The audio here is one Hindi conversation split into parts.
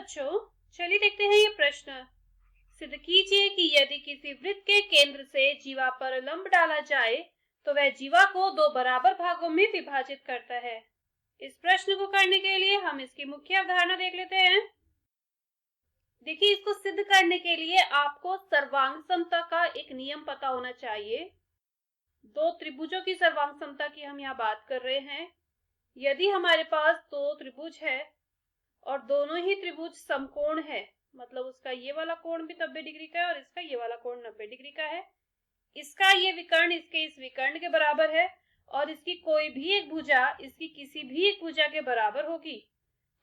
बच्चों, चलिए देखते हैं ये प्रश्न। सिद्ध कीजिए कि यदि किसी वृत्त के केंद्र से जीवा पर लंब डाला जाए तो वह जीवा को दो बराबर भागों में विभाजित करता है। इस प्रश्न को करने के लिए हम इसकी मुख्य अवधारणा देख लेते हैं। देखिए, इसको सिद्ध करने के लिए आपको सर्वांग समता का एक नियम पता होना चाहिए। दो त्रिभुजों की सर्वांग समता की हम यहाँ बात कर रहे हैं। यदि हमारे पास दो त्रिभुज है और दोनों ही त्रिभुज समकोण है, मतलब उसका ये वाला कोण भी 90 डिग्री का है और इसका ये वाला कोण 90 डिग्री का है, इसका ये विकर्ण इसके इस विकर्ण के बराबर है और इसकी कोई भी एक भुजा इसकी किसी भी एक भुजा के बराबर होगी,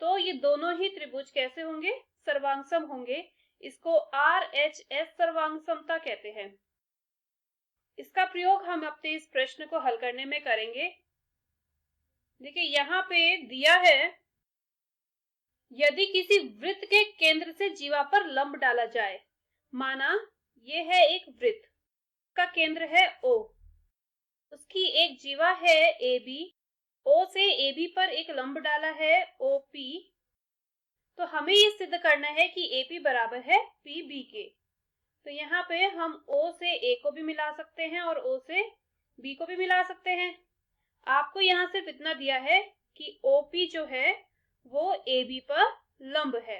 तो ये दोनों ही त्रिभुज कैसे होंगे? सर्वांगसम होंगे। इसको RHS सर्वांग समता कहते हैं। इसका प्रयोग हम अपने इस प्रश्न को हल करने में करेंगे। देखिए, यहाँ पे दिया है, यदि किसी वृत्त के केंद्र से जीवा पर लंब डाला जाए। माना ये है एक वृत्त का केंद्र है O, उसकी एक जीवा है AB, O से AB पर एक लंब डाला है OP, तो हमें ये सिद्ध करना है कि AP बराबर है PB के। तो यहाँ पे हम O से A को भी मिला सकते हैं और O से B को भी मिला सकते हैं। आपको यहाँ सिर्फ इतना दिया है कि OP जो है वो AB पर लंब है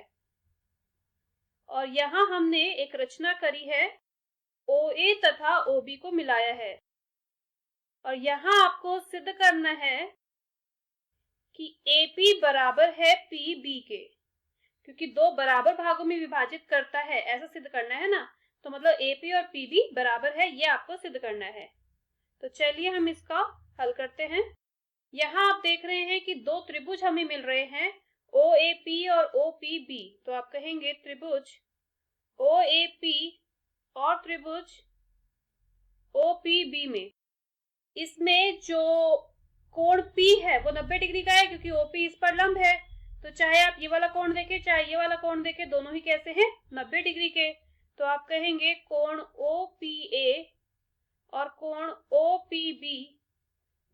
और यहाँ हमने एक रचना करी है, OA तथा OB को मिलाया है और यहाँ आपको सिद्ध करना है कि AP बराबर है PB के, क्योंकि दो बराबर भागों में विभाजित करता है, ऐसा सिद्ध करना है ना। तो मतलब AP और PB बराबर है, ये आपको सिद्ध करना है। तो चलिए हम इसका हल करते हैं। यहाँ आप देख रहे हैं कि दो त्रिभुज हमें मिल रहे हैं, OAP और OPB। तो आप कहेंगे त्रिभुज OAP और त्रिभुज OPB में इसमें जो कोण P है वो 90 डिग्री का है, क्योंकि OP इस पर लंब है। तो चाहे आप ये वाला कोण देखें चाहे ये वाला कोण देखें, दोनों ही कैसे हैं? 90 डिग्री के। तो आप कहेंगे कोण OPA और कोण OPB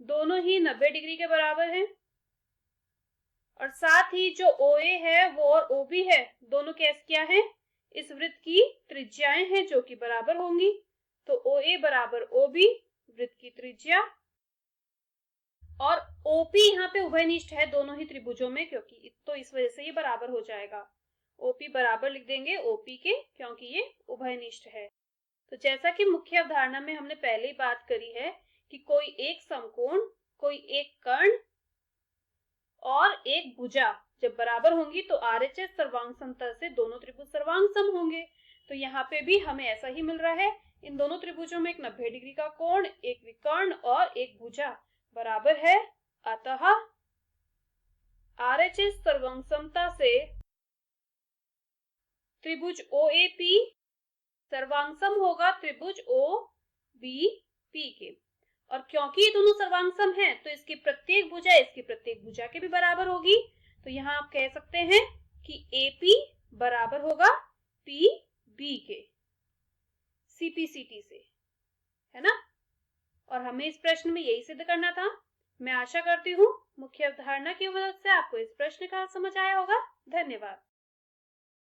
दोनों ही 90 डिग्री के बराबर हैं और साथ ही जो OA है वो और OB है, दोनों कैसे क्या है? इस वृत्त की त्रिज्याएं हैं जो कि बराबर होंगी। तो OA बराबर OB वृत्त की त्रिज्या, और OP यहाँ पे उभयनिष्ठ है दोनों ही त्रिभुजों में, क्योंकि तो इस वजह से ये बराबर हो जाएगा। OP बराबर लिख देंगे OP के, क्योंकि ये उभयनिष्ठ है। तो जैसा कि मुख्य अवधारणा में हमने पहले ही बात करी है कि कोई एक समकोण, कोई एक कर्ण और एक भुजा जब बराबर होंगी तो RHS सर्वांग समता से दोनों त्रिभुज सर्वांग सम होंगे। तो यहाँ पे भी हमें ऐसा ही मिल रहा है। इन दोनों त्रिभुजों में एक 90 डिग्री का कोण, एक विकर्ण और एक भुजा बराबर है। अतः RHS सर्वांग समता से त्रिभुज OAP सर्वांगसम होगा त्रिभुज OBP के। और क्योंकि ये दोनों सर्वांगसम हैं तो इसकी प्रत्येक भुजा इसकी प्रत्येक भुजा के भी बराबर होगी। तो यहाँ आप कह सकते हैं कि AP बराबर होगा PB के, CPCT से, है ना। और हमें इस प्रश्न में यही सिद्ध करना था। मैं आशा करती हूँ मुख्य अवधारणा की मदद से आपको इस प्रश्न का समझ आया होगा। धन्यवाद।